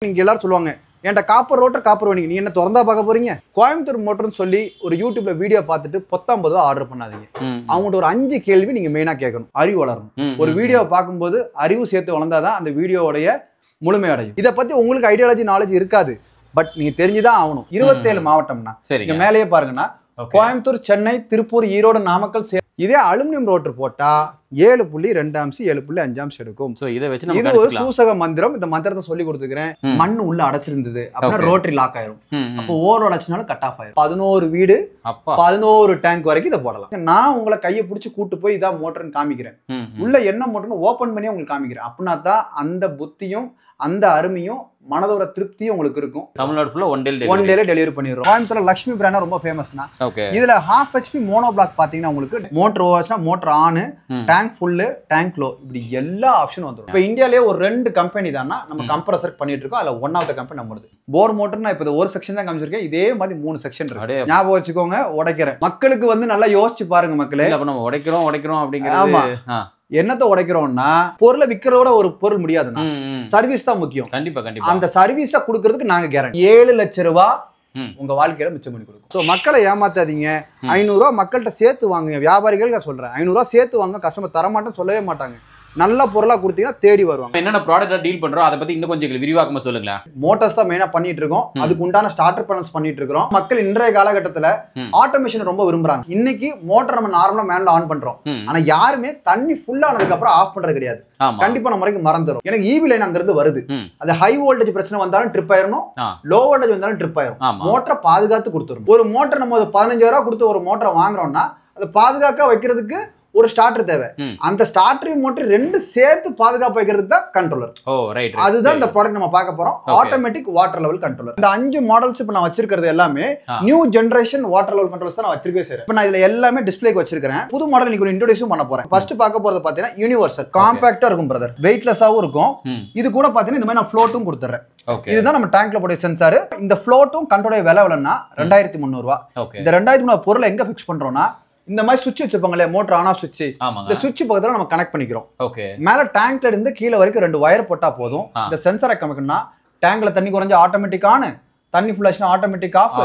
நீங்க எல்லாரும் சொல்லுவாங்க ஏன்டா காப்பர் ரோட்டர் காப்பர் வண்டிங்க நீ என்ன திறந்தா பார்க்க போறீங்க கோயம்புத்தூர் மோட்டர்னு சொல்லி ஒரு யூடியூப்ல வீடியோ பார்த்துட்டு 19 ரூபா ஆர்டர் பண்ணாதீங்க. அவங்கள்ட்ட ஒரு 5 கேள்வி நீங்க மெயினா கேட்கணும். அறிவு வளரணும். ஒரு வீடியோவை பார்க்கும்போது அறிவு சேர்த்து வளர்ந்தாதான் அந்த வீடியோவுடைய முழுமை அடையும். இதை பத்தி உங்களுக்கு ஐடியாலஜி நாலேஜ் இருக்காது, பட் நீங்க தெரிஞ்சுதான் ஆகணும். 27 மாவட்டம்னா இங்க மேலேயே பாருங்கன்னா கோயம்புத்தூர், சென்னை, திருப்பூர், ஈரோடு, நாமக்கல். இதே அலுமினியம் ரோட்டர் போட்டா 7.2 அம்சம் 7.5 அம்சம் எடுக்கும். இது ஒரு சூசக மந்திரம். இந்த மந்திரத்தை சொல்லி கொடுத்துக்கிறேன். மண் உள்ள அடைச்சிருந்தது அப்படின்னா ரோட்டரி லாக் ஆயிரும். அப்போ ஓவர் அடைச்சினாலும் கட் ஆஃப் ஆயிரும். 11 வீடு 11 டேங்க் வரைக்கும் இதை போடலாம். நான் உங்களை கையை பிடிச்சி கூட்டு போய் இதான் மோட்டர்னு காமிக்கிறேன். உள்ள என்ன மோட்டர்னு ஓபன் பண்ணி உங்களுக்கு காமிக்கிறேன். அப்படின்னா தான் அந்த புத்தியும் அந்த அருமையும் மனதோட திருப்தியும் உங்களுக்கு இருக்கும். தமிழ்நாடு ஃபுல்லா ஒன் டேல டெலிவரி பண்ணிடுறோம். கோயம்புத்தூர்ல லட்சுமி பிராண்ட் ரொம்ப ஃபேமஸ்னா இதுல ½ HP மோனோ பிளாக் பாத்தீங்கன்னா உங்களுக்கு மோட்டர் ஓவர்ஸ்னா motor on, tank full, tank low, இப்படி எல்லா ஆப்ஷனும் வந்துடும். இப்போ இந்தியாலேயே ஒரு 2 கம்பெனி தானா நம்ம கம்ப்ரஸர் பண்ணிட்டு இருக்கோம். அதுல ஒன் ஆஃப் த கம்பெனி நம்மளுது. போர் மோட்டர்னா இப்போ ஒரு செக்ஷன் தான் காமிச்சிருக்கேன். இதே மாதிரி 3 செக்ஷன் இருக்கு. ஞாபகம் வச்சுக்கோங்க. உடைக்கிறேன் மக்களுக்கு வந்து நல்லா யோசிச்சு பாருங்க மக்களே. அப்ப நம்ம உடைக்கிறோம் அப்படிங்கிறது. ஆமா, என்னத்தை உடைக்கிறோம்னா பொருளை விற்கிறதோட ஒரு பொருள் முடியாதுன்னா சர்வீஸ் தான் முக்கியம். கண்டிப்பா கண்டிப்பா. அந்த சர்வீஸை கொடுக்கறதுக்கு நாங்க கேரண்டி 7 லட்சம் ரூபாய் உங்க வாழ்க்கையில மிச்சம் பண்ணி கொடுக்கும். சோ மக்களை ஏமாத்தாதீங்க. 500 ரூபாய் மக்கள்கிட்ட சேர்த்து வாங்குங்க. வியாபாரிகள் சொல்றேன் 500 ரூபாய் சேர்த்து வாங்க. கஸ்டமர் தரமாட்டேன்னு சொல்லவே மாட்டாங்க. நல்ல பொருளா கொடுத்தீங்கன்னா தேடி வருவாங்க. என்னென்ன ப்ராடக்ட் டீல் பண்றோம் அதை பத்தி இன்னும் கொஞ்சம் விரிவாக்கமா சொல்லுங்களேன். மோட்டார்ஸ் தான் மெயினா பண்ணிட்டு இருக்கோம். அதுக்கு உண்டான ஸ்டார்டர் பேனல்ஸ் பண்ணிட்டு இருக்கோம். மக்கள் இன்றைய காலகட்டத்துல ஆட்டோமேஷன் ரொம்ப விரும்புறாங்க. இன்னைக்கு மோட்டர் நம்ம நார்மலா மேன்ல ஆன் பண்றோம். ஆனா யாருமே தண்ணி ஃபுல்லா ஆனதுக்கு அப்புறம் ஆஃப் பண்றது கிடையாது. கண்டிப்பா நம்ம வரைக்கும் மறந்துடும். எனக்கு ஈபி லைன் அங்க இருந்து வருது. அது ஹை வோல்டேஜ் பிரச்சனை வந்தாலும் ட்ரிப் ஆயிரும், லோ வோல்டேஜ் வந்தாலும் ட்ரிப் ஆயிரும். மோட்டரை பாதுகாத்து கொடுத்துரும். ஒரு மோட்டர் நம்ம 15,000 ரூபாய் கொடுத்து ஒரு மோட்டரை வாங்குறோம்னா அதை பாதுகாக்க வைக்கிறதுக்கு ஒரு ஸ்டார்டர் தேவை. அந்த ஸ்டார்டர் மோட்டர் 2 சேர்த்து பாதுகாப்பு வைக்கிறதுக்கு தான் கண்ட்ரோலர். அதுதான் இந்த ப்ராடக்ட் நம்ம பார்க்க போறோம். Automatic water level controller. இந்த 5 மாடல்ஸ் இப்ப நான் வச்சிருக்கிறது எல்லாமே new generation water level controllers தான் நான் வச்சிருக்கே சார். இப்ப நான் இதுல எல்லாமே டிஸ்ப்ளேக்கு வச்சிருக்கேன். புது மாடல் இன்னைக்கு இன்ட்ரோடியூஸ் பண்ண போறேன். ஃபர்ஸ்ட் பார்க்க போறது பாத்தீங்கன்னா யூனிவர்சல். காம்பாக்டா இருக்கும் பிரதர், வெயிட்லெஸ்ஸாவும் இருக்கும். இது கூட பாத்தீங்கன்னா இந்த மாதிரி நான் ஃப்ளோட்டும் கொடுத்துறேன். இதுதான் நம்ம டேங்க்ல போட சென்சார். இந்த ஃப்ளோட்டும் கண்ட்ரோலோட விலை எவ்வளவுன்னா 2300 ரூபாய். இந்த 2300 பொருளை எங்க பிக்ஸ் பண்றோம்னா இந்த மாதிரி சுவிட்ச் வச்சிருப்பாங்களே மோட்டர் ஆன் ஆஃப் சுவிட்ச், இந்த சுவிட்ச் பக்கத்துல நம்ம கனெக்ட் பண்ணிக்கிறோம். மேல டேங்க்ல இருந்து கீழே வரைக்கும் 2 வயர் போட்டா போதும். இந்த சென்சாரை கனெக்ட்னா டேங்க்ல தண்ணி குறைஞ்ச ஆட்டோமேட்டிக் ஆன், தண்ணி ஃபுல் ஆச்சுனா ஆட்டோமேட்டிக் ஆஃப்,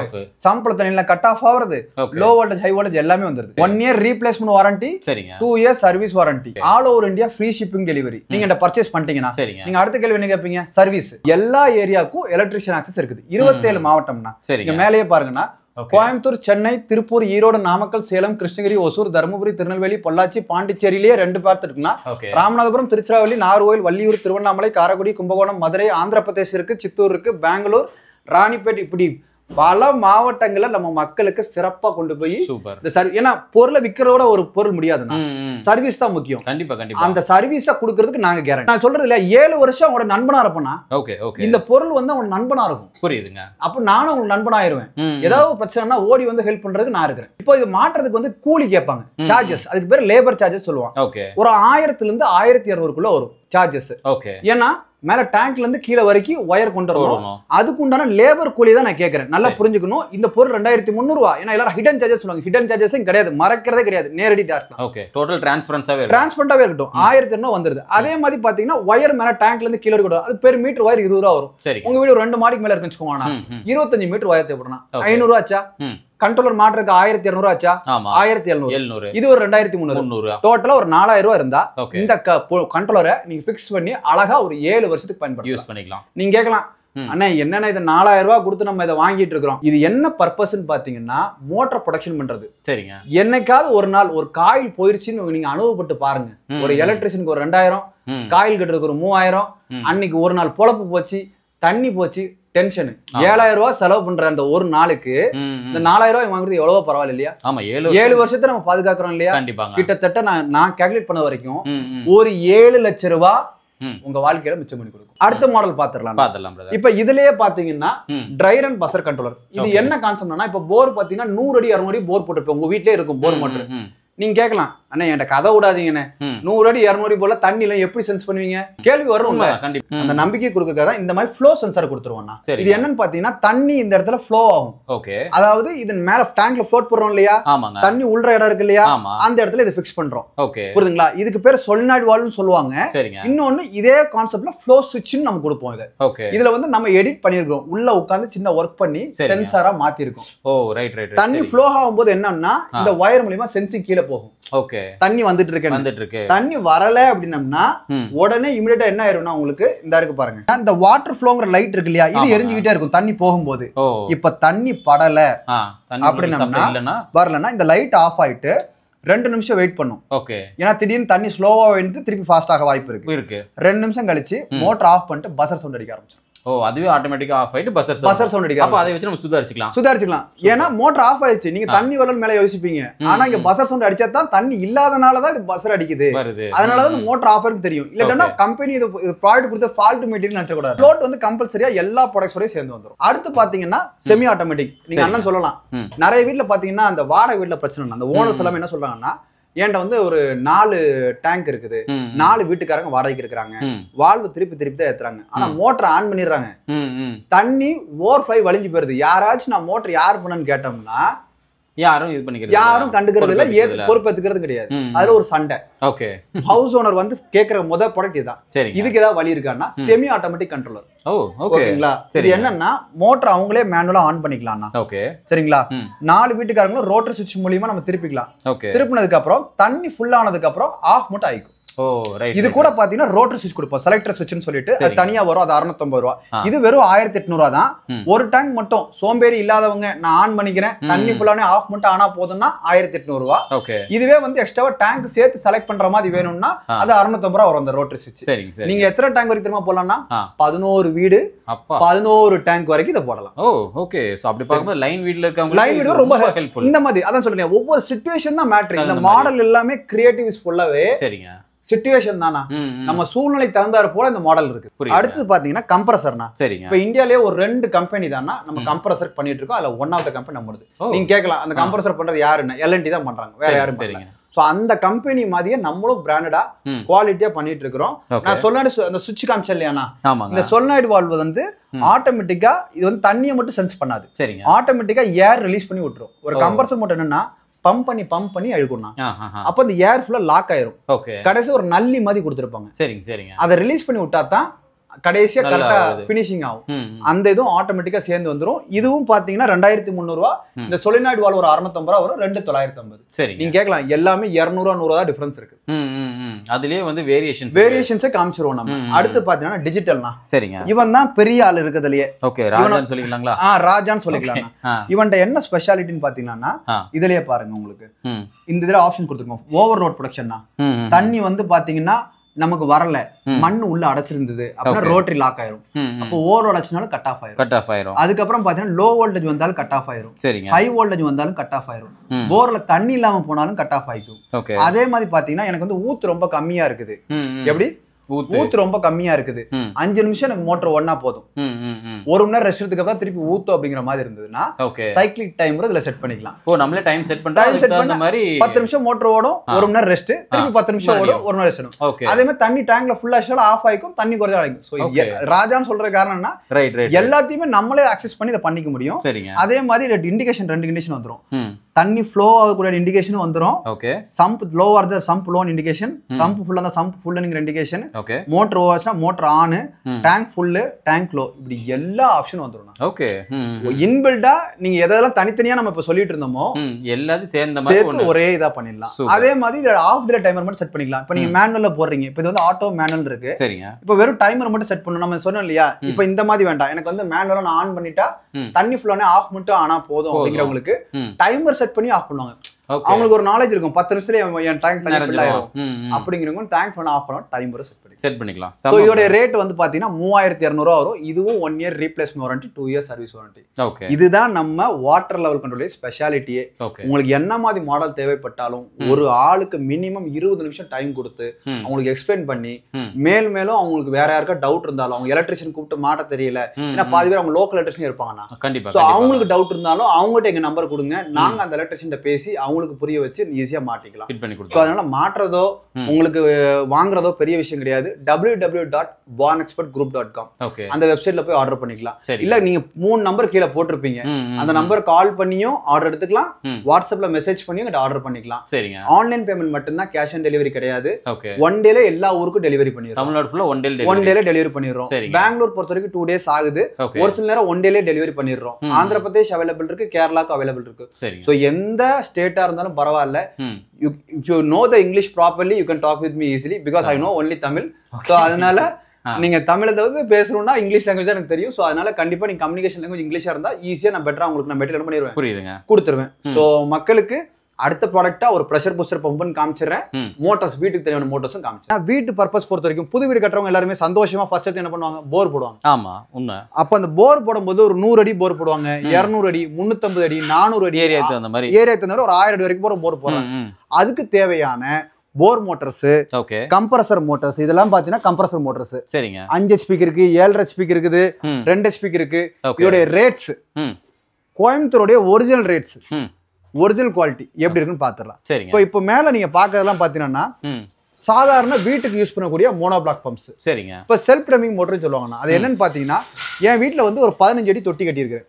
சாம்பிள் தண்ணில கட் ஆஃப் ஆகுறது, லோ வோல்டேஜ் ஹை வோல்டேஜ் எல்லாமே வந்துருது. 1 year replacement warranty, 2 years service warranty, all over India free shipping delivery. நீங்க இந்த பர்ச்சேஸ் பண்ணிட்டீங்கன்னா நீங்க அடுத்த கேள்வி என்ன கேட்பீங்க? சர்வீஸ். எல்லா ஏரியாவுக்கும் எலக்ட்ரிஷியன் ஆக்சஸ் இருக்குது. 27 மாவட்டம்னா இங்க மேலேயே பாருங்கன்னா கோயம்புத்தூர், சென்னை, திருப்பூர், ஈரோடு, நாமக்கல், சேலம், கிருஷ்ணகிரி, ஒசூர், தருமபுரி, திருநெல்வேலி, பொள்ளாச்சி, பாண்டிச்சேரியிலேயே 2 பார்ட் இருக்குன்னா ராமநாதபுரம், திருச்சிராப்பள்ளி, நாகர்கோவில், வள்ளியூர், திருவண்ணாமலை, காரைக்குடி, கும்பகோணம், மதுரை, ஆந்திர பிரதேஷ் இருக்கு, சித்தூர் இருக்கு, பெங்களூர், ராணிப்பேட், இப்படி பல மாவட்டங்கள்ல நம்ம மக்களுக்கு சிறப்பா கொண்டு போய் ஏன்னா பொருளை விற்கிறதோட ஒரு பொருள் முடியாதுன்னா சர்வீஸ் தான் முக்கியம். கண்டிப்பா கண்டிப்பா. அந்த சர்வீஸை கொடுக்கறதுக்கு நாங்க கேரண்டி. நான் சொல்றது இல்ல 7 வருஷம் அவங்களோட நண்பனா இருப்பேனா இந்த பொருள் வந்து அவங்க நண்பனா இருக்கும். புரியுதுங்க. அப்ப நானும் உங்களுக்கு நண்பனாயிருவேன். ஏதாவது பிரச்சனைனா ஓடி வந்து ஹெல்ப் பண்றதுக்கு நான் இருக்கிறேன். இப்போ இது மாற்றதுக்கு வந்து கூலி கேட்பாங்க, சார்ஜஸ். அதுக்கு பேர் லேபர் சார்ஜஸ் சொல்லுவாங்க. ஒரு 1000 இருந்து 1200 வரும் சார்ஜஸ். ஏன்னா மேல டேங்க்ல இருந்து கீழே வரைக்கும் ஒயர் கொண்டு வரணும். அதுக்கு உண்டான லேபர் கூலி தான் நான் கேட்கறேன். நல்லா புரிஞ்சுக்கணும். இந்த பொருள் 2300 ரூபாய். ஏன்னா எல்லாரும் ஹிடன் சார்ஜஸ் சொல்லுவாங்க. ஹிடன் சார்ஜஸ் கிடையாது, மறக்கிறதே கிடையாது, நேரடி டார்க். டோட்டல் டிரான்ஸ்பரன்ஸாவே இருக்கட்டும். 1200 வந்துருது. அதே மாதிரி பாத்தீங்கன்னா ஒயர் மேல டேங்க்ல இருந்து கீழே வரைக்கும் அது பெர் மீட்டர் ஒயர் 20 ரூபா வரும். உங்க வீடு 2 மாடிக்கு மேல இருக்குன்னு வச்சுக்கோங்க, 25 மீட்டர் ஒயர் தேவைப்படணும். 500 ரூபா ஆச்சா? கண்ட்ரோலர் மாட்டுறதுக்கு 1200 ஆச்சா? 1700. இது ஒரு 2300. டோட்டலா ஒரு 4000 ரூபாய் இருந்தா இந்த கண்ட்ரோலரை நீங்க பிக்ஸ் பண்ணி அழகா ஒரு 7 வருஷத்துக்கு பயன்படுத்தலாம். நீங்க கேட்கலாம், அண்ணா என்னன்னா இது 4000 ரூபாய் கொடுத்து நம்ம இதை வாங்கிட்டு இருக்கிறோம், இது என்ன பர்பஸ்ன்னு பாத்தீங்கன்னா மோட்டர் ப்ரொடக்ஷன் பண்றது. சரிங்க. என்னைக்காவது ஒரு நாள் ஒரு காயில் போயிருச்சுன்னு நீங்க அனுபவப்பட்டு பாருங்க. ஒரு எலக்ட்ரிஷியனுக்கு ஒரு 2000, காயில் கட்டுறதுக்கு ஒரு 3000, அன்னைக்கு ஒரு நாள் பொழப்பு போச்சு, தண்ணி போச்சு, டென்ஷன். 7000 ரூபாய் செலவு பண்ற அந்த ஒரு நாளுக்கு இந்த 4000 ரூபாய் வாங்குறது எவ்வளவு பரவாயில்ல இல்லையா? 7 வருஷத்தை நம்ம பாதுகாக்கிறோம் இல்லையா? கிட்டத்தட்ட நான் கால்குலேட் பண்ண வரைக்கும் ஒரு 7 லட்சம் ரூபாய் உங்க வாழ்க்கையில மிச்சம் பண்ணி கொடுக்கும். அடுத்த மாடல் பாத்துடலாம். இப்ப இதுலயே பாத்தீங்கன்னா ட்ரையர் அண்ட் பசர் கண்ட்ரோலர். இது என்ன கான்செப்ட்னா இப்ப போர் பாத்தீங்கன்னா 100 அடி 200 அடி போர் போட்டுருப்போம். உங்க வீட்லயே இருக்கும் போர் மோட்டர். நீங்க கேட்கலாம், அண்ணா என்கிட்ட கதை விடாதீங்கண்ணே 100 அடி 200 அடி போல தண்ணி எல்லாம் எப்படி சென்ஸ் பண்ணுவீங்க கேள்வி வரும்ல. அந்த நம்பிக்கை கொடுக்கறதா இந்த மாதிரி ஃப்ளோ சென்சார் கொடுத்துருவோம்னா. இது என்னன்னு பாத்தீங்கன்னா தண்ணி இந்த இடத்துல ஃப்ளோ ஆகும். அதாவது இதன் மேல டேங்க்ல ஃப்ளோட் போடுறோம் இல்லையா, தண்ணி உள்ள இடம் இருக்கு இல்லையா, அந்த இடத்துல இதை ஃபிக்ஸ் பண்றோம். புரியுதுங்களா? இதுக்கு பேர் சொலினாய்டு வால்வ்னு சொல்லுவாங்க. இன்னொன்னு இதே கான்செப்ட்ல ஃப்ளோ சுவிட்ச்னு நம்ம கொடுப்போம். இதுல வந்து நம்ம எடிட் பண்ணிருக்கோம், உள்ள உட்கார்ந்து சின்ன ஒர்க் பண்ணி சென்சாரா மாத்தி இருக்கோம். தண்ணி ஃப்ளோ ஆகும்போது என்னன்னா இந்த வயர் மூலமா சென்சிங் கீழே போகும். தண்ணி வந்துட்டு இருக்கு, தண்ணி வரல அப்படின்னம்னா உடனே இமிடியேட்டா என்ன ஆயிரும்னா உங்களுக்கு இந்த இருக்கு பாருங்க, இந்த வாட்டர் ஃப்ளோங்கிற லைட் இருக்கு இல்லையா, இது எரிஞ்சுக்கிட்டே இருக்கும் தண்ணி போகும்போது. இப்ப தண்ணி படல அப்படின்னா வரலன்னா இந்த லைட் ஆஃப் ஆயிட்டு 2 நிமிஷம் வெயிட் பண்ணும். ஏன்னா திடீர்னு தண்ணி ஸ்லோவா வந்து திருப்பி ஃபாஸ்ட் ஆக வாய்ப்பு இருக்கு. 2 நிமிஷம் கழிச்சு மோட்டர் ஆஃப் பண்ணிட்டு பசர் சவுண்ட் அடிக்க ஆரம்பிச்சிடும். அதுவே ஆட்டோமேட்டிக்கா ஆஃப் ஆயிட்டு பசர் சவுண்ட் அடிக்கும். அப்ப அதை வச்சு நம்ம சுதாரிச்சுக்கலாம். ஏன்னா மோட்டர் ஆஃப் ஆயிடுச்சு, நீங்க தண்ணி வரல மேல யோசிப்பீங்க. ஆனா இங்க பசர் சவுண்ட் அடிச்சா தான் தண்ணி இல்லாதனாலதான் இது பசர் அடிக்குது, அதனாலதான் இந்த மோட்டர் ஆஃப் இருக்கு தெரியும். இல்லன்னா கம்பெனி இது ப்ராடக்ட் கொடுத்த ஃபால்ட் மெட்டீரியல் நினைச்ச கூடாது. ஃப்ளோட் வந்து கம்பல்சரியா எல்லா ப்ராடக்ட்ஸோட சேர்ந்து வந்துரும். அடுத்து பாத்தீங்கன்னா செமி ஆட்டோமேட்டிக். நீங்க அண்ணன் சொல்லலாம், நிறைய வீட்டுல பாத்தீங்கன்னா அந்த வாடகை வீட்டுல பிரச்சனை. அந்த ஓனர்ஸ் எல்லாம் என்ன சொல்றாங்கன்னா, என்கிட்ட வந்து ஒரு 4 டேங்க் இருக்குது, 4 வீட்டுக்காரங்க வாடகைக்கு இருக்கிறாங்க, வால்வு திருப்பி தான் ஏத்துறாங்க, ஆனா மோட்டர் ஆன் பண்ணிடுறாங்க, தண்ணி ஓவர் வலிஞ்சு போயிருது. யாராச்சும் நான் மோட்டர் யார் பண்ணன்னு கேட்டோம்னா யாரும் கண்டுக்கிறது இல்ல, பொறுப்பேத்துக்கிறது கிடையாது. அதுல ஒரு சண்டை. ஹவுஸ் ஓனர் வந்து கேக்குற முதல் ப்ராடக்ட் இதுதான். இதுக்கு ஏதாவது வழி இருக்கான்னா செமி ஆட்டோமேட்டிக் கண்ட்ரோலர். ஓகேங்களா? இது என்னன்னா மோட்டர் அவங்களே மேனுவலா ஆன் பண்ணிக்கலாம். சரிங்களா? 4 வீட்டுக்காரங்களும் ரோட்டரி சுவிட்ச் மூலியமா நம்ம திருப்பிக்கலாம். திருப்பினதுக்கு அப்புறம் தண்ணி ஃபுல் ஆனதுக்கு அப்புறம் ஆஃப் மட்டும் ஆயிக்கும். இது கூட பாத்தீங்கன்னா ரோட்டரி சுவிட்ச் கொடுப்போம், செலக்டர் சுவிட்ச்னு சொல்லிட்டு அது தனியா வரும். அது 650 ரூபா. இது வெறும் 1800 தான். ஒரு டேங்க் மட்டும் சோம்பேறி இல்லாதவங்க நான் ஆன் பண்ணிக்கிறேன், தண்ணி ஃபுல்லானே ஆஃப் மட்டும் ஆனா போதும்னா 1800 ரூபா. இதுவே வந்து எக்ஸ்ட்ரா டேங்க் சேர்த்து செலக்ட் பண்ற மாதிரி வேணும்னா அது 650 ரூபா வரும் அந்த ரோட்டரி சுவிட்ச். நீங்க எத்தனை டேங்க் வரைக்கும் தெரியுமா போடலாம்னா 11 வீடு 11 டேங்க் வரைக்கும் இதை போடலாம். அப்படி பார்க்கும்போது லைன் வீட்ல இருக்கவங்க லைன் வீடு ரொம்ப ஹெல்ப்ஃபுல். இந்த மாதிரி அதான் சொல்றேன், ஒவ்வொரு சிச்சுவேஷன் தான் மேட்டர். இந்த மாடல் எல்லாமே கிரியேட்டிவ்ஸ் ஃபுல்லாவே சிச்சுவேஷன் தானா, நம்ம சூழ்நிலைக்கு தகுந்தாறு போல இந்த மாடல் இருக்கு. அடுத்து பாத்தீங்கன்னா கம்ப்ரஸர்னா, இப்ப இந்தியாலயே ஒரு 2 கம்பெனி தானா நம்ம கம்ப்ரஸர் பண்ணிட்டு இருக்கோம். அதுல ஒன் ஆஃப் த கம்பெனி நம்மளுது. நீங்க கேட்கலாம் அந்த கம்ப்ரஸர் பண்றது யாருன்னு, LNT தான் பண்றாங்க, வேற யாரும் பண்ணல. சோ அந்த கம்பெனி மாதிரியே நம்மளும் பிராண்டடா குவாலிட்டியா பண்ணிட்டு இருக்கிறோம். நான் சொல்லாடு அந்த சுவிட்ச் காமிச்சேன் இல்லையானா, இந்த சொலினாய்டு வால்வ் வந்து ஆட்டோமேட்டிக்கா இது வந்து தண்ணியை மட்டும் சென்ஸ் பண்ணாது, ஆட்டோமேட்டிக்கா ஏர் ரிலீஸ் பண்ணி விட்டுரும். ஒரு கம்ப்ரஸர் மட்டும் என்னன்னா பம்ப் பண்ணி அழுக்கணும். அப்ப அந்த ஏர் ஃபுல்லா லாக் ஆயிரும். கடைசி ஒரு நல்லி மாதிரி கொடுத்துருப்பாங்க, அதை ரிலீஸ் பண்ணி விட்டா தான் கடைசியா கரெக்டா பினிஷிங் ஆகும். அந்த இதுவும் ஆட்டோமேட்டிக்கா சேர்ந்து வந்துரும். இதுவும் பாத்தீங்கன்னா 2300 ரூபா. இந்த சொலினாய்டு வால்வ் ஒரு 650 ரூபா வரும், 2950. நீங்க கேட்கலாம் எல்லாமே 200 100 தான் டிஃபரன்ஸ் இருக்கு. அதுலயே வந்து வேரியேஷன்ஸே காமிச்சிருவோம் நம்ம. அடுத்து பாத்தீங்கன்னா டிஜிட்டல்னா, இவன் தான் பெரிய ஆள் இருக்கிறதுலயே. ராஜான்னு சொல்லிக்கலாங்களா? ராஜான்னு சொல்லிக்கலாம். இவன்ட்ட என்ன ஸ்பெஷாலிட்டின்னு பாத்தீங்கன்னா, இதுலயே பாருங்க உங்களுக்கு இந்த இதுல ஆப்ஷன் கொடுத்துருக்கோம். ஓவர்லோட் ப்ரொடக்ஷன்னா, தண்ணி வந்து பாத்தீங்கன்னா நமக்கு வரல, மண்ணு உள்ள அடைச்சிருந்தது அப்படின்னா ரோட்டரி லாக் ஆயிரும். அப்போ ஓவர் அடைச்சினாலும் கட் ஆஃப் ஆயிரும். அதுக்கப்புறம் பாத்தீங்கன்னா லோ வோல்டேஜ் வந்தாலும் கட் ஆஃப் ஆயிரும், ஹை வோல்டேஜ் வந்தாலும் கட் ஆஃப் ஆயிரும், போர்ல தண்ணி இல்லாம போனாலும் கட் ஆஃப் ஆயிக்கும். அதே மாதிரி பாத்தீங்கன்னா எனக்கு வந்து ஊத்து ரொம்ப கம்மியா இருக்குது. எப்படி ஊத்து ரொம்ப கம்மியா இருக்குது, 5 நிமிஷம் எனக்கு மோட்டர் ஒன்னா போதும், 1 மணி நேரம் ரெஸ்ட் எடுத்துக்கு அப்புறம் திருப்பி ஊத்தும் அப்படிங்கிற மாதிரி இருந்ததுன்னா சைக்கிளிக் டைமர் இதுல செட் பண்ணிக்கலாம். நம்மளே டைம் செட் பண்ண மாதிரி 10 நிமிஷம் மோட்டர் ஓடும், 1 மணி நேரம் ரெஸ்ட், திருப்பி 10 நிமிஷம் ஓடும், 1 மணி நேரம் ரெஸ்ட். அதே மாதிரி தண்ணி டேங்க்ல ஃபுல்லா ஆஃப் ஆயிக்கும், தண்ணி குறைஞ்சா அடைக்கும். சோ ராஜான்னு சொல்ற காரணம்னா எல்லாத்தையுமே நம்மளே அக்சஸ் பண்ணி இதை பண்ணிக்க முடியும். அதே மாதிரி இண்டிகேஷன் 2 இண்டிகேஷன் வந்துரும். தண்ணி ஃப்ளோ ஆகக்கூடிய இண்டிகேஷன் வந்துரும். Sump low or sump low indication, sump ஃபுல்லா இருந்தா சம்ப் ஃபுல்லுங்கிற இண்டிகேஷன், மோட்டர் ஓவர்ஸ்னா motor on, tank full, tank low, இப்படி எல்லா ஆப்ஷனும் வந்துரும். இன்பில்டா நீங்க எதெல்லாம் தனித்தனியா நம்ம இப்ப சொல்லிட்டு இருந்தோமோ எல்லாத்தையும் சேர்த்து ஒரே இதா பண்ணிடலாம். அதே மாதிரி இதுல ஆஃப் டிலே டைமர் மட்டும் செட் பண்ணிக்கலாம். இப்ப நீங்க மேனுவல்ல போடுறீங்க, இப்ப இது வந்து ஆட்டோ மேனுவல் இருக்கு. இப்ப வெறும் டைமர் மட்டும் செட் பண்ணணும். நம்ம சொன்னோம் இல்லையா, இப்ப இந்த மாதிரி வேண்டாம், எனக்கு வந்து மேனுவலா நான் ஆன் பண்ணிட்டா தண்ணி ஃபுல்லானே ஆஃப் மட்டும் ஆனா போதும் அப்படிங்கிறவங்களுக்கு டைமர் செட் பண்ணி ஆஃப் பண்ணுவாங்க. அவங்களுக்கு ஒரு நாலேஜ் இருக்கும், 10 நிமிஷத்துல என் டேங்க் தண்ணி ஃபுல் ஆயிரும் அப்படிங்கிறவங்க டேங்க் பண்ண ஆஃப் பண்ணா டைமர் செட் பண்ணிக்கலாம். சோ இதோட ரேட் வந்து பாத்தீங்கன்னா 3200 ரூபாய் வரும். இதுவும் 1 year replacement warranty, 2 year service warranty. இதுதான் நம்ம வாட்டர் லெவல் கண்ட்ரோல் ஸ்பெஷாலிட்டியே. உங்களுக்கு என்ன மாதிரி மாடல் தேவைப்பட்டாலும் ஒரு ஆளுக்கு மினிமம் 20 நிமிஷம் டைம் கொடுத்து அவங்களுக்கு எக்ஸ்பிளைன் பண்ணி, மேலும் அவங்களுக்கு வேற யாருக்கா டவுட் இருந்தாலும், அவங்க எலக்ட்ரிஷியன் கூப்பிட்டு மாட்ட தெரியல, ஏன்னா பாதி பேர் அவங்க லோக்கல் எலக்ட்ரிஷியன் இருப்பாங்கன்னா, அவங்களுக்கு டவுட் இருந்தாலும் அவங்ககிட்ட எங்க நம்பர் கொடுங்க, நாங்க அந்த எலக்ட்ரிஷியன் பேசி அவங்களுக்கு உங்களுக்கு புரிய வச்சு ஈஸியா மாட்டிக்கலாம். ஸோ அதனால மாற்றுறதோ உங்களுக்கு வாங்குறதோ பெரிய விஷயம் கிடையாது. www.bornexpertgroup.com அந்த வெப்சைட்ல போய் ஆர்டர் பண்ணிக்கலாம். இல்ல நீங்க 3 நம்பர் கீழே போட்டிருப்பீங்க, அந்த நம்பர் கால் பண்ணியும் ஆர்டர் எடுத்துக்கலாம், வாட்ஸ்அப்ல மெசேஜ் பண்ணியும் ஆர்டர் பண்ணிக்கலாம். ஆன்லைன் பேமெண்ட் மட்டும்தான், கேஷ் ஆன் டெலிவரி கிடையாது. ஒன் டேல எல்லா ஊருக்கும் டெலிவரி பண்ணிடுறோம். தமிழ்நாடு ஃபுல்லா ஒன் டேல டெலிவரி பண்ணிடுறோம். பெங்களூர் பொறுத்த வரைக்கும் 2 days ஆகுது. ஒரு சில நேரம் ஒன் டேலே டெலிவரி பண்ணிடுறோம். ஆந்திர பிரதேஷ் அவைலபிள் இருக்கு, கேரளாக்கு அவைலபிள் இருக்கு. சோ எந்த ஸ்டேட்டா இருந்தாலும் பரவாயில்ல. If you know the English properly, you can talk with me easily because I know only Tamil. So அதனால நீங்க தமிழை வந்து பேசணும்னா இங்கிலீஷ் லாங்குவேஜ் தான் எனக்கு தெரியும். ஸோ அதனால கண்டிப்பா நீங்க கம்யூனிகேஷன் லாங்குவேஜ் இங்கிலீஷா இருந்தா ஈஸியா நான் பெட்டரா உங்களுக்கு நான் மெட்டீரியல் பண்ணிடுவேன், புரியுதுங்க, கொடுத்துருவேன். ஸோ மக்களுக்கு அடுத்த ப்ராடக்ட்டா ஒரு ப்ரெஷர் பூஸ்டர் பம்புன்னு காமிச்சிடுறேன். மோட்டர்ஸ், வீட்டுக்கு தேவையான மோட்டர்ஸும் காமிச்சிடுறேன். வீட்டு பர்பஸ் பொறுத்த வரைக்கும் புது வீடு கட்டுறவங்க எல்லாருமே சந்தோஷமா ஃபர்ஸ்ட் என்ன பண்ணுவாங்க, போர் போடுவாங்க. ஆமா, உண்மை. அப்ப அந்த போர் போடும்போது ஒரு 100 அடி போர் போடுவாங்க, 200 அடி, 350 அடி, 400 அடி, ஏரியா தகுந்த மாதிரி ஒரு 1000 அடி வரைக்கும் போர் போடுறாங்க. அதுக்கு தேவையான போர் மோட்டர்ஸ், கம்ப்ரஸர் மோட்டர்ஸ், இதெல்லாம் பாத்தீங்கன்னா கம்ப்ரஸர் மோட்டர்ஸ் 5 HP இருக்கு, 7.5 HP இருக்குது, 2 HP இருக்கு. இதோட ரேட்ஸ் கோயம்புத்தூருடைய ஒரிஜினல் ரேட்ஸ், ஒரிஜினல் குவாலிட்டி எப்படி இருக்குன்னு பாத்துடலாம். இப்போ மேல நீங்க பாக்குறதெல்லாம் பாத்தீங்கன்னா சாதாரண வீட்டுக்கு யூஸ் பண்ணக்கூடிய மோனோபிளாக் பம்ப்ஸ். சரிங்க. இப்போ செல்ஃப் ட்ரமிங் மோட்டர்னு சொல்லுவாங்கன்னா அது என்னன்னு பாத்தீங்கன்னா, என் வீட்டுல வந்து ஒரு 15 அடி தொட்டி கட்டி இருக்கிறேன்.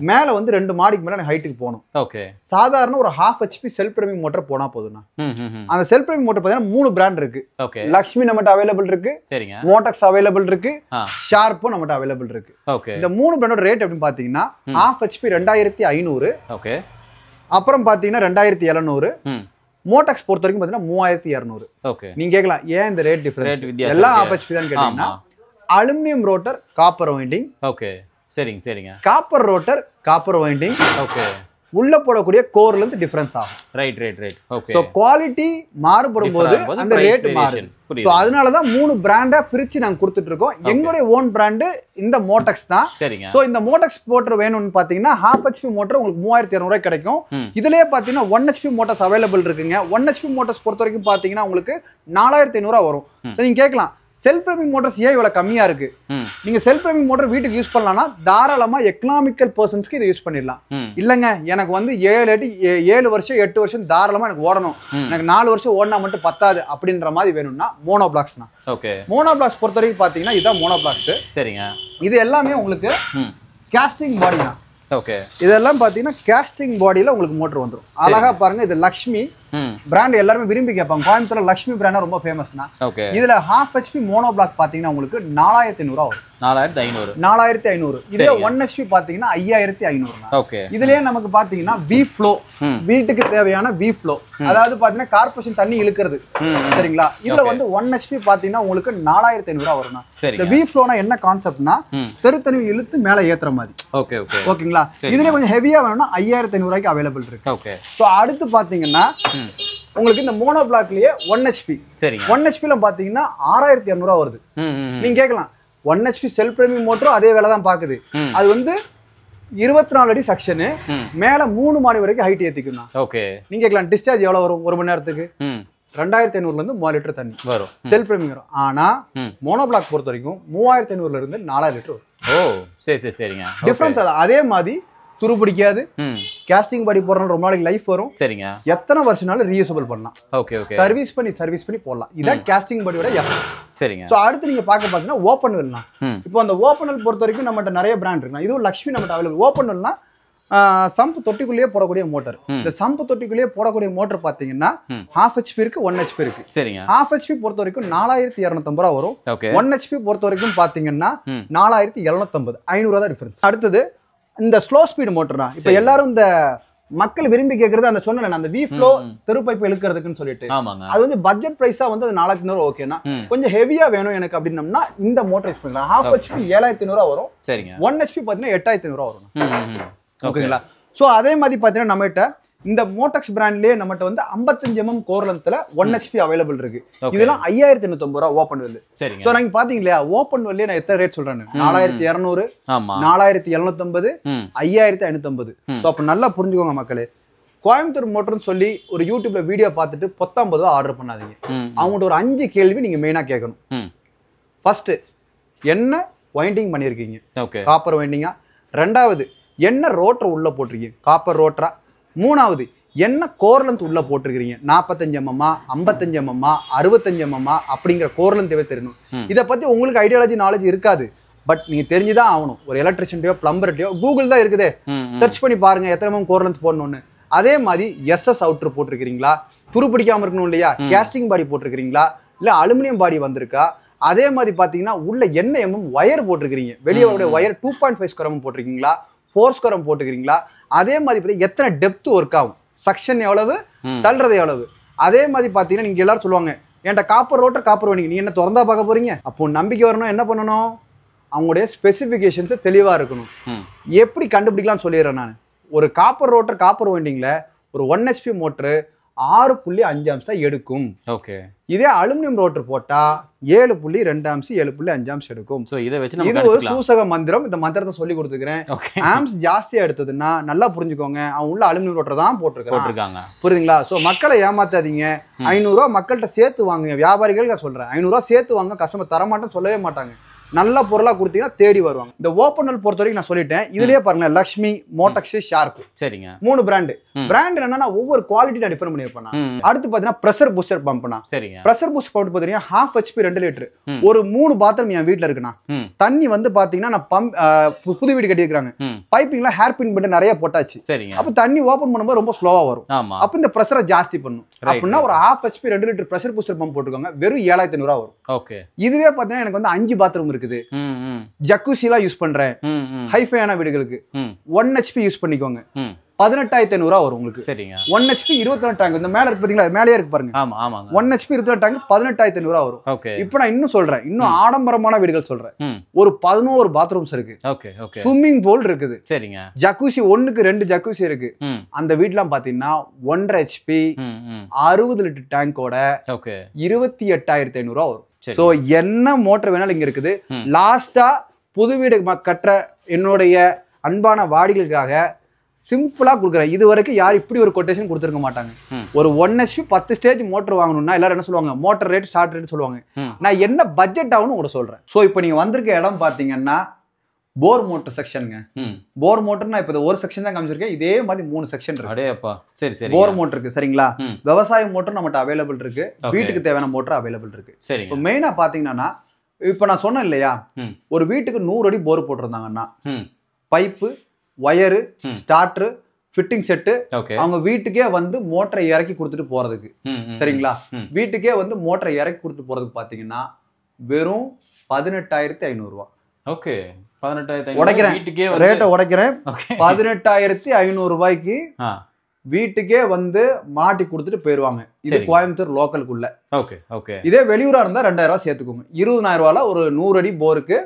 மேல வந்து 2 மாடிக்கு மேல ஹைட்டுக்கு போகணும். ஓகே. சாதாரண ஒரு 1/2 HP செல்ஃப் ட்ரமிங் மோட்டர் போனா போதும்னா, அந்த செல்ஃப் ட்ரமிங் மோட்டர் பாத்தீங்கன்னா 3 பிராண்ட் இருக்கு. ஓகே. லக்ஷ்மி நம்மகிட்ட அவைலபிள் இருக்கு, சரிங்க, மோட்டக்ஸ் அவைலபிள் இருக்கு, ஷார்ப்பும் நம்மகிட்ட அவைலபிள் இருக்கு. ஓகே. இந்த 3 பிராண்டோட ரேட் எப்படின்னு பாத்தீங்கன்னா 1/2 HP 2500. ஓகே. அப்புறம் பாத்தீங்கன்னா 2700. மோட்டக்ஸ் பொறுத்த வரைக்கும் பாத்தீங்கன்னா 3200. ஓகே. நீங்க கேட்கலாம் ஏன் இந்த ரேட் டிஃபரன்ஸ், எல்லாம் ஆப்பர்ச்சுனிட்டி தான் கேட்டீங்கன்னா, aluminium rotor copper winding. Okay. சரிங்க சரிங்க. Copper rotor copper winding. Okay. உள்ள போடக்கூடிய கோர்ல இருந்து டிஃபரன்ஸ் ஆகும். Right right right. Okay. So quality மாறுபடும் போது அந்த ரேட் மாறுது. சோ அதனால தான் 3 பிராண்டா பிரிச்சு நாங்க கொடுத்துட்டு இருக்கோம். எங்களுடைய ஓன் பிராண்ட் இந்த மோட்டக்ஸ் தான். சரிங்க. சோ இந்த மோட்டக்ஸ் மோட்டர் வேணும்னு பாத்தீங்கன்னா 1/2 HP மோட்டர் உங்களுக்கு 3200 ரூபாய் கிடைக்கும். இதுலயே பாத்தீங்கன்னா 1 HP மோட்டர்ஸ் அவைலபிள் இருக்குங்க. 1 HP மோட்டர்ஸ் பொறுத்த வரைக்கும் பாத்தீங்கன்னா உங்களுக்கு 4500 ரூபாய் வரும். சோ நீங்க கேட்கலாம் செல்ஃப் ட்ரைவிங் மோட்டர்ஸ் ஏன் இவ்வளவு கம்மியா இருக்கு? நீங்க செல்ஃப் ட்ரைவிங் மோட்டர் வீட்டுக்கு யூஸ் பண்ணலாம்னா தாராளமா எக்கனாமிக்கல் பர்சன்ஸ்க்கு இதை யூஸ் பண்ணிடலாம். இல்லங்க எனக்கு வந்து 7 வருஷம் 8 வருஷம் தாராளமா எனக்கு ஓடணும், எனக்கு 4 வருஷம் ஓடினா மட்டும் பத்தாது அப்படின்ற மாதிரி வேணும்னா மோனோபிளாக்ஸ் தான். ஓகே. மோனோபிளாக்ஸ் பொறுத்த வரைக்கும் பாத்தீங்கன்னா இதுதான் மோனோபிளாக்ஸ். சரிங்க. இது எல்லாமே உங்களுக்கு காஸ்டிங் பாடி தான். ஓகே. இதெல்லாம் பாத்தீங்கன்னா காஸ்டிங் பாடியில உங்களுக்கு மோட்டர் வந்துடும். அழகா பாருங்க, இது லக்ஷ்மி பிராண்ட் எல்லாருமே விரும்பி கேட்பாங்க. கோயம்புத்தூர்ல லக்ஷ்மி பிராண்ட் ரொம்ப ஃபேமஸ்னா. ஓகே. இதுல 1/2 HP மோனோ பிளாக் பாத்தீங்கன்னா உங்களுக்கு 4500 ரூபாய் வரும். 4500. இதே 1 HP பாத்தீங்கன்னா 5500. ஓகே. இதுலயே நமக்கு பாத்தீங்கன்னா வி ஃப்ளோ, வீட்டுக்கு தேவையான வி ஃப்ளோ, அதாவது பாத்தீங்கன்னா கார்ப்பரேஷன் தண்ணி இழுக்கிறது, சரிங்களா? இதுல வந்து 1 HP பாத்தீங்கன்னா உங்களுக்கு 4500 ரூபாய் வரும். இந்த வி ஃப்ளோனா என்ன கான்செப்ட்னா தெரு தண்ணி இழுத்து மேல ஏத்துற மாதிரி. Okay okay. ஓகேங்களா? இதுல கொஞ்சம் ஹெவியா வேணும்னா 5500 ரூபாய்க்கு அவைலபிள் இருக்கு. ஓகே. சோ அடுத்து பாத்தீங்கன்னா உங்களுக்கு இந்த மோனோ பிளாக்லயே 1 HP. சரிங்க. 1 HP ல பாத்தீங்கன்னா 6200 ரூபாய் வருது. நீங்க கேட்கலாம் 1 HP செல்ஃப் ட்ரைவிங் மோட்டரும் அதே வேலை தான் பாக்குது. அது வந்து 24 அடி செக்ஷன், மேல 3 மாடி வரைக்கும் ஹைட் ஏத்திக்கணும். ஓகே. நீங்க கேட்கலாம் டிஸ்சார்ஜ் எவ்வளவு வரும் ஒரு மணி நேரத்துக்கு? 2500ல இருந்து 3 லிட்டர் தண்ணி வரும், செல்ஃப் ட்ரைவிங் வரும். ஆனா மோனோ பிளாக் பொறுத்த வரைக்கும் 3500ல இருந்து 4000 லிட்டர் வரும். ஓ சரி சரி சரிங்க. டிஃபரன்ஸ் அதே மாதிரி துரு பிடிக்காது, காஸ்டிங் பாடி போறனால ரொம்ப நாளைக்கு லைஃப் வரும். சரிங்க. எத்தனை வருஷம்னாலும் ரீயூசபிள் பண்ணலாம். Okay okay. சர்வீஸ் பண்ணி போடலாம். இதான் காஸ்டிங் பாடியோட எஃபெக்ட். சரிங்க. சோ அடுத்து நீங்க பாத்தீங்கன்னா ஓபன் வெல்னா. இப்போ அந்த ஓபன் வெல் பொறுத்த வரைக்கும் நம்மகிட்ட நிறைய பிராண்ட் இருக்கு. இதுவும் லக்ஷ்மி நம்மகிட்ட அவைலபிள். ஓபன் வெல்னா சம்பு தொட்டிக்குள்ளேயே போடக்கூடிய மோட்டர். இந்த சம்பு தொட்டிக்குள்ளேயே போடக்கூடிய மோட்டர் பாத்தீங்கன்னா 1/2 HP இருக்கு, 1 HP இருக்கு. சரிங்க. 1/2 HP பொறுத்த வரைக்கும் 4250 ரூபாய் வரும். 1 HP பொறுத்த வரைக்கும் பாத்தீங்கன்னா 4750, 500 ரூபாய் தான் டிஃபரன்ஸ். அடுத்தது இந்த ஸ்லோ ஸ்பீட் மோட்டர் தான். இப்ப எல்லாரும் இந்த மக்கள் விரும்பி கேக்குறது அந்த சொன்னேன் அந்த வி ஃப்ளோ தெரு பைப் இழுக்கிறதுக்குன்னு சொல்லிட்டு, அது வந்து பட்ஜெட் பிரைஸா வந்து அது 4500 ஓகேனா, கொஞ்சம் ஹெவியா வேணும் எனக்கு அப்படின்னம்னா இந்த மோட்டர் யூஸ் பண்ணலாம். 1/2 HP 7500 வரும். சரிங்க. 1 HP பாத்தீங்கன்னா 8500 வரும். ஓகேங்களா? சோ அதே மாதிரி பாத்தீங்கன்னா நம்மகிட்ட இந்த மோட்டக்ஸ் பிராண்ட்லயே நம்மகிட்ட வந்து 55 mm கோர் லென்த்ல 1 HP அவைலபிள் இருக்கு. இதெல்லாம் 5850 ரூபாய் ஓபன் வெல். சரிங்க. சோ நீங்க பாத்தீங்க இல்லையா ஓபன் வெல்லே நான் எத்தனை ரேட் சொல்றேன்? 4200, 4750, 5550. சோ அப்ப நல்லா புரிஞ்சுக்கோங்க மக்களே. கோயம்புத்தூர் மோட்டர்னு சொல்லி ஒரு யூடியூப்ல வீடியோ பார்த்துட்டு 19 ரூபாய் ஆர்டர் பண்ணாதீங்க. அவங்கள்ட்ட ஒரு 5 கேள்வி நீங்க மெயினா கேட்கணும். ஃபர்ஸ்ட் என்ன வைண்டிங் பண்ணிருக்கீங்க? ஓகே. காப்பர் வைண்டிங்கா? ரெண்டாவது என்ன ரோட்டர் உள்ள போட்டிருக்கீங்க? காப்பர் ரோட்டரா? மூணாவது என்ன கோர் லென்த் உள்ள போட்டிருக்கீங்க, 45 mm 55 mm 65 mm அப்படிங்கிற கோர் லென்த் தெரியணும். இதை பத்தி உங்களுக்கு ஐடியாலஜி நாலேஜ் இருக்காது, பட் நீங்க தெரிஞ்சுதான் ஆகணும். ஒரு எலக்ட்ரிஷியன்டையோ பிளம்பர்டையோ கூகுள் தான் இருக்குதே, சர்ச் பண்ணி பாருங்க எத்தனை mm கோர் லென்த் போடணும்னு. அதே மாதிரி எஸ்எஸ் அவுட்டர் போட்டிருக்கீங்களா, துரு பிடிக்காம இருக்கணும் இல்லையா, கேஸ்டிங் பாடி போட்டிருக்கீங்களா, இல்ல அலுமினியம் பாடி வந்திருக்கா, அதே மாதிரி பாத்தீங்கன்னா உள்ள என்ன mm வயர் போட்டிருக்கீங்க, வெளியே வயர் 2.5 ஸ்கொயர் mm போட்டிருக்கீங்களா, 4 ஸ்கொயர் mm போட்டிருக்கீங்களா, அதே மாதிரி எத்தனை டெப்த் ஒர்க் ஆகும், சக்ஷன் எவ்வளவு, தள்ளுறது எவ்வளவு. அதே மாதிரி பாத்தீங்கன்னா நீங்க எல்லாரும் சொல்லுவாங்க என்கிட்ட காப்பர் ரோட்டர் காப்பர் வேண்டிங்க, நீ என்ன திறந்தா பார்க்க போறீங்க. அப்போ நம்பிக்கை வரணும், என்ன பண்ணணும், அவங்களுடைய ஸ்பெசிஃபிகேஷன்ஸ் தெளிவா இருக்கணும். எப்படி கண்டுபிடிக்கலாம்னு சொல்லிடுறேன் நான். ஒரு காப்பர் ரோட்டர் காப்பர் வைண்டிங்ல ஒரு 1 HP மோட்டர் 6.5 amps தான் எடுக்கும். ஓகே. இதே அலுமினியம் ரோட்டர் போட்டா 7.2 amps 7.5 amps எடுக்கும். சோ இதை வச்சு நம்ம இது ஒரு சூசக மந்திரம். இந்த மந்திரத்தை சொல்லி கொடுத்துக்கிறேன். ஆம்ஸ் ஜாஸ்தியா எடுத்ததுன்னா நல்லா புரிஞ்சுக்கோங்க, அவன் உள்ள அலுமினியம் ரோட்டர் தான் போட்டிருக்காங்க. புரியுதுங்களா? சோ மக்களை ஏமாத்தாதீங்க. 500 ரூபாய் மக்கள்கிட்ட சேர்த்து வாங்குங்க. வியாபாரிகள் சொல்றேன், 500 ரூபாய் சேர்த்து வாங்க, கஸ்டமர் தரமாட்டேன்னு சொல்லவே மாட்டாங்க. நல்ல பொருளா கொடுத்தீங்கன்னா தேடி வருவாங்க. இந்த ஓப்பனல் பொறுத்த வரைக்கும் நான் சொல்லிட்டேன். இதுலயே பாருங்க, லக்ஷ்மி, மோட்டக்ஸ், ஷார்ப், சரிங்க, 3 பிராண்ட். பிராண்ட் என்னன்னா ஒவ்வொரு குவாலிட்டி நான் டிஃபரெண்ட் பண்ணிருப்பேன். அடுத்து பாத்தீங்கன்னா பிரஷர் பூஸ்டர் பம்ப்னா, சரிங்க, பிரஷர் பூஸ்டர் பம்ப் பாத்தீங்கன்னா 1/2 HP 2 லிட்டர். ஒரு 3 பாத்ரூம் என் வீட்டுல இருக்குண்ணா. தண்ணி வந்து பாத்தீங்கன்னா நான் பம்ப் புது வீடு கட்டி இருக்காங்க, பைப்பிங்ல ஹேர் பின் பண்ணி நிறைய போட்டாச்சு. சரிங்க. அப்ப தண்ணி ஓபன் பண்ணும்போது ரொம்ப ஸ்லோவா வரும். அப்ப இந்த பிரஷரை ஜாஸ்தி பண்ணும். அப்படின்னா ஒரு 1/2 HP 2 litre pressure booster pump போட்டுக்கோங்க, வெறும் 7500 ரூபாய் வரும். ஓகே. இதுவே பாத்தீங்கன்னா எனக்கு வந்து 5 பாத்ரூம் இருக்குது, ஜக்கூசிலாம் யூஸ் பண்றேன், ஹைஃபையான வீடுகளுக்கு 1 HP யூஸ் பண்ணிக்கோங்க, 18500 ரூபாய் வரும் உங்களுக்கு. சரிங்க. 1 HP 24 டேங்க், இந்த மேல இருக்கு பாத்தீங்களா, மேலேயே இருக்கு பாருங்க. ஆமா ஆமாங்க. 1 HP 24 டேங்க் 18500 ரூபாய் வரும். ஓகே. இப்போ நான் இன்னும் சொல்றேன், இன்னும் ஆடம்பரமான வீடுகள் சொல்றேன். ஒரு 11 பாத்ரூம்ஸ் இருக்கு. Okay okay. ஸ்விம்மிங் பூல் இருக்குது. சரிங்க. ஜக்கூசி 1க்கு 2 ஜக்கூசி இருக்கு. அந்த வீட்லாம் பாத்தீங்கன்னா 1.5 HP 60 லிட்டர் டேங்கோட 28500 ரூபாய் வரும். சோ என்ன மோட்டர் வேணாலும் இங்க இருக்குது. லாஸ்டா புது வீடு கட்டுற என்னுடைய அன்பான வாடிகளுக்காக சிம்பிளா கொடுக்குறேன். இது வரைக்கும் யாரும் இப்படி ஒரு கொட்டேஷன் கொடுத்துருக்க மாட்டாங்க. ஒரு 1 HP 10 ஸ்டேஜ் மோட்டர் வாங்கணும்னா எல்லாரும் என்ன சொல்லுவாங்க, மோட்டர் ரேட் ஸ்டார்ட் ரேட் சொல்லுவாங்க. நான் என்ன பட்ஜெட் ஆகும்னு உங்களை சொல்றேன். சோ இப்போ நீங்க வந்திருக்க இடம் பாத்தீங்கன்னா போர் மோட்டர் செக்ஷனுங்க. போர் மோட்டர் நான் இப்போ ஒரு செக்ஷன் தான் காமிச்சிருக்கேன். இதே மாதிரி 3 செக்ஷன் இருக்கு. சரி சரி. போர் மோட்டர் இருக்கு, சரிங்களா. விவசாய மோட்டர் நம்மகிட்ட அவைலபிள் இருக்கு, வீட்டுக்கு தேவையான மோட்டர் அவைலபிள் இருக்கு. சரி. இப்போ மெயினா பாத்தீங்கன்னா இப்ப நான் சொன்னேன் இல்லையா, ஒரு வீட்டுக்கு 100 அடி போர் போட்டிருந்தாங்கன்னா pipe, wire, starter, fitting set அவங்க வீட்டுக்கே வந்து மோட்டரை இறக்கி கொடுத்துட்டு போறதுக்கு, சரிங்களா. வீட்டுக்கே வந்து மோட்டரை இறக்கி கொடுத்துட்டு போறதுக்கு பாத்தீங்கன்னா வெறும் 18500 ரூபாய். ஓகே. 18500 உடைக்கிறேன், ரேட்டை உடைக்கிறேன். 18500 ரூபாய்க்கு வீட்டுக்கே வந்து மாட்டி கொடுத்துட்டு போயிருவாங்க. இது கோயம்புத்தூர் லோக்கலுக்குள்ள. Okay okay. இதே வெளியூரா இருந்தா 2000 ரூபாய் சேர்த்துக்கோங்க. 20000 ரூபாய்ல ஒரு 100 அடி போருக்கு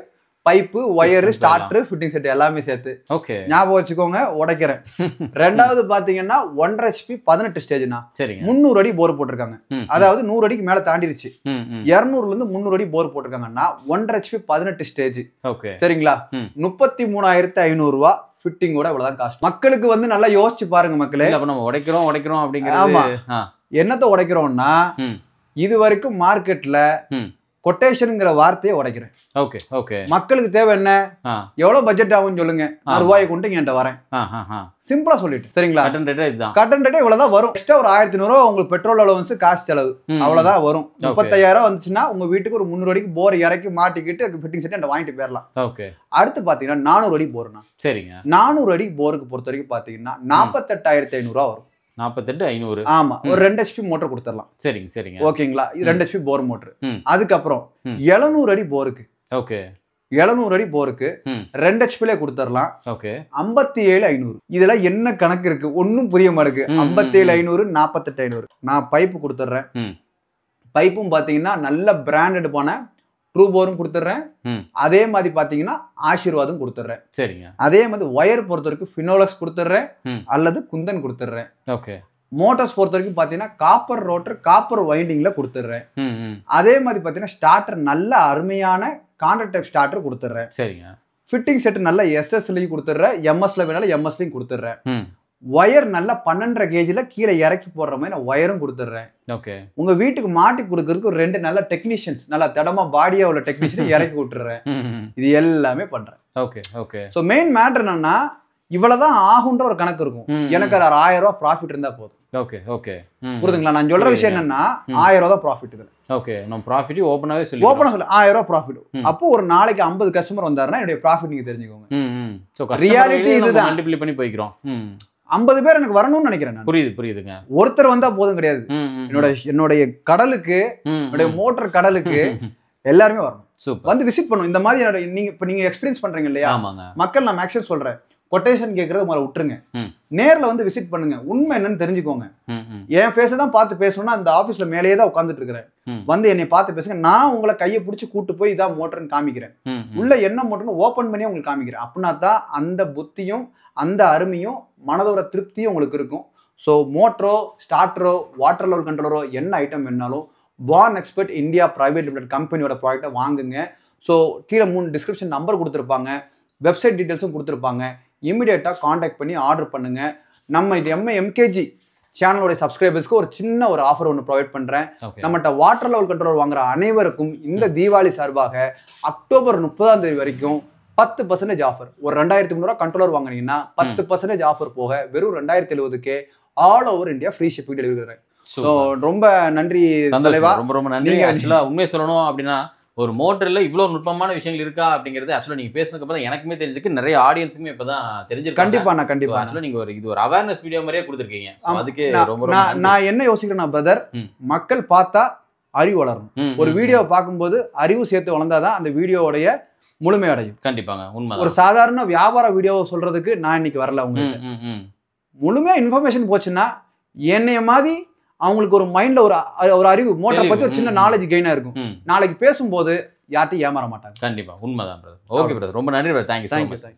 pipe, wire, starter, fitting set எல்லாமே சேர்த்து. ஓகே. ஞாபகம் வச்சுக்கோங்க, உடைக்கிறேன். ரெண்டாவது பாத்தீங்கன்னா 1.5 HP 18 ஸ்டேஜ்னா 300 அடி போர் போட்டிருக்காங்க. அதாவது 100 அடிக்கு மேல தாண்டிடுச்சு. 200ல இருந்து 300 அடி போர் போட்டிருக்காங்கன்னா 1.5 HP 18 ஸ்டேஜ். ஓகே, சரிங்களா. 33500 ரூபாய் ஃபிட்டிங்கோட இவ்வளவுதான் காஸ்ட். மக்களுக்கு வந்து நல்லா யோசிச்சு பாருங்க மக்களே. அப்ப நம்ம உடைக்கிறோம் அப்படிங்கிறது. ஆமா. என்னத்தை உடைக்கிறோம்னா இது வரைக்கும் மார்க்கெட்ல கொட்டேஷன்ங்கிற வார்த்தையை உடைக்கிறேன். Okay okay. மக்களுக்கு தேவை என்ன, எவ்வளவு பட்ஜெட் ஆகும் சொல்லுங்க, ரூபாயை கொண்டு என்கிட்ட வரேன். சிம்பிளா சொல்லிட்டு, சரிங்களா. கட்டன் ரேட் இவ்வளவுதான் வரும். எக்ஸ்ட்ரா ஒரு 1500 ரூபாய் உங்களுக்கு பெட்ரோல் அலவன்ஸ், காசு செலவு, அவ்வளவுதான் வரும். 35000 வந்துச்சுன்னா உங்க வீட்டுக்கு ஒரு 300 அடிக்கு போர் இறக்கி மாட்டிக்கிட்டு ஃபிட்டிங் செட் வாங்கிட்டு போயிடலாம். ஓகே. அடுத்து பாத்தீங்கன்னா 400 அடி போர்னா, சரிங்க, 400 அடி போருக்கு பொறுத்த வரைக்கும் பாத்தீங்கன்னா 48500 ரூபாய் வரும். 48500. ஆமா. ஒரு 2 HP மோட்டர் கொடுத்துடலாம். சரிங்க சரிங்க. ஓகேங்களா. இது 2 HP போர் மோட்டர். அதுக்கப்புறம் 700 அடி போருக்கு. ஓகே. 700 அடி போருக்கு 2 HP கொடுத்துடலாம். ஓகே. 57500. இதெல்லாம் என்ன கணக்கு இருக்கு, ஒன்னும் புரிய மாட்டேங்குது. 57500, 48500. நான் பைப்பு கொடுத்துட்றேன். பைப்பும் பாத்தீங்கன்னா நல்ல பிராண்டட் போன ட்ரூ போரும் கொடுத்துட்றேன். அதே மாதிரி பாத்தீங்கன்னா ஆசீர்வாதம் கொடுத்துட்றேன். சரிங்க. அதே மாதிரி ஒயர் பொறுத்த வரைக்கும் ஃபினோலக்ஸ் கொடுத்துட்றேன் அல்லது குந்தன் கொடுத்துட்றேன். ஓகே. மோட்டார்ஸ் பொறுத்த வரைக்கும் பாத்தீங்கன்னா காப்பர் ரோட்டர், காப்பர் வைண்டிங்ல கொடுத்துட்றேன். அதே மாதிரி பாத்தீங்கன்னா ஸ்டார்டர் நல்ல அருமையான கான்ட்ராக்ட் டைப் ஸ்டார்டர் கொடுத்துட்றேன். சரிங்க. ஃபிட்டிங் செட் நல்ல எஸ்எஸ்லயும் கொடுத்துட்றேன், எம்எஸ்ல வேணாலும் எம்எஸ்லயும் கொடுத்துட்றேன். ஒயர் நல்லா 12.5 kg கீழே இறக்கி போடுற மாதிரி நான் ஒயரும் கொடுத்துட்றேன். ஓகே. உங்க வீட்டுக்கு மாட்டி கொடுக்கறதுக்கு ஒரு 2 நல்ல டெக்னீஷியன்ஸ், நல்லா தடமா பாடியா உள்ள டெக்னீஷியன் இறக்கி விட்டுறேன். இது எல்லாமே பண்றேன். Okay okay. So main matter என்னன்னா இவ்வளவுதான் ஆகுன்ற ஒரு கணக்கு இருக்கும். எனக்கு 1000 ரூபாய் ப்ராஃபிட் இருந்தா போதும். ஓகே ஓகே புரியுதுங்களா? நான் சொல்ற விஷயம் என்னன்னா 1000 ரூபாய் தான் ப்ராஃபிட் இதுல. ஓகே, நம்ம ப்ராஃபிட் ஓபனாவே சொல்லி 1000 ரூபாய் ப்ராஃபிட். அப்போ ஒரு நாளைக்கு 50 கஸ்டமர் வந்தாருன்னா என்னுடைய ப்ராஃபிட் நீங்க தெரிஞ்சுக்கோங்க. சோ ரியாலிட்டி இதுதான். மல்டிப்ளை பண்ணி போய்க்கிறோம். 50 பேர் எனக்கு வரணும்னு நினைக்கிறேன் நான். புரியுதுங்க. ஒருத்தர் வந்தா போதும் கிடையாது. என்னுடைய கடலுக்கு, என்னுடைய மோட்டார் கடலுக்கு எல்லாருமே வரணும். வந்து விசிட் பண்ணும். இந்த மாதிரி நீங்க எக்ஸ்பீரியன்ஸ் பண்றீங்க இல்லையா மக்கள், நான் மேக்ஸிமம் சொல்றேன், கொட்டேஷன் கேட்கறது முதல்ல விட்டுருங்க. நேர்ல வந்து விசிட் பண்ணுங்க, உண்மை என்னன்னு தெரிஞ்சுக்கோங்க. என் ஃபேஸை தான் பார்த்து பேசணும்னா அந்த ஆபீஸ்ல மேலேயே தான் உட்காந்துட்டு இருக்கிறேன். வந்து என்னை பார்த்து பேசுங்க, நான் உங்களை கையை பிடிச்சி கூட்டு போய் இதான் மோட்டர்னு காமிக்கிறேன். உள்ள என்ன மோட்டர்னு ஓபன் பண்ணி உங்களுக்கு காமிக்கிறேன். அப்படின்னா தான் அந்த புத்தியும் அந்த அருமையும் மனதோட திருப்தியும் உங்களுக்கு இருக்கும். ஸோ மோட்டரோ ஸ்டார்டரோ வாட்டர் லெவல் கண்ட்ரோலரோ என்ன ஐட்டம் வேணாலும் warn expert India private limited கம்பெனியோட ப்ராடக்ட்டை வாங்குங்க. ஸோ கீழே 3 டிஸ்கிரிப்ஷன் நம்பர் கொடுத்துருப்பாங்க, வெப்சைட் டீட்டெயில்ஸும் கொடுத்துருப்பாங்க. இமிடியேட்டாக காண்டாக்ட் பண்ணி ஆர்டர் பண்ணுங்க. நம்ம இது எம்கேஜி சேனலோட சப்ஸ்கிரைபர்ஸ்க்கு ஒரு சின்ன ஒரு ஆஃபர் ஒன்று ப்ரொவைட் பண்ணுறேன். நம்மகிட்ட வாட்டர் லெவல் கண்ட்ரோலர் வாங்குற அனைவருக்கும் இந்த தீபாவளி சார்பாக அக்டோபர் 30 வரைக்கும் 10% ஆஃபர். ஒரு 2300 கண்ட்ரோலர் வாங்குனீங்கன்னா 10% ஆஃபர் போக வெறும் 2070க்கே all over India free shipping delivery தரேன். ஸோ ரொம்ப நன்றி தலைவா. ரொம்ப நன்றி. ஆக்சுவலா உண்மையை சொல்லணும் அப்படின்னா ஒரு மோட்டர்ல இவ்வளவு நுட்பமான விஷயங்கள் இருக்கா அப்படிங்கறது ஆக்சுவலா நீங்க பேசுனதுக்கு அப்புறம் எனக்குமே தெரிஞ்சுக்கு, நிறைய ஆடியன்ஸுமே இப்பதான் தெரிஞ்சிருக்கு. கண்டிப்பா ஆக்சுவலா நீங்க இது ஒரு அவேர்னஸ் வீடியோ மாதிரியே கொடுத்துருக்கீங்க. அதுக்கு ரொம்ப நான் என்ன யோசிக்கிறேன்னா பிரதர், மக்கள் பார்த்தா அறிவு வளரணும். ஒரு வீடியோவை பார்க்கும்போது அறிவு சேர்த்து வளர்ந்தாதான் அந்த வீடியோவுடைய முழுமை அடையும். கண்டிப்பாங்க, உண்மை. ஒரு சாதாரண வியாபார வீடியோவை சொல்றதுக்கு நான் இன்னைக்கு வரல. உங்களுக்கு முழுமையா இன்ஃபர்மேஷன் போச்சுன்னா என்னைய மாதிரி அவங்களுக்கு ஒரு மைண்ட்ல ஒரு அறிவு, மோட்டரை பத்தி ஒரு சின்ன நாலேஜ் கெயினா இருக்கும். நாளைக்கு பேசும்போது யார்ட்டையும் ஏமாற மாட்டாங்க. கண்டிப்பா, உண்மைதான் பிரதர். ஓகே பிரதர், ரொம்ப நன்றி பிரதர். தேங்க்யூ.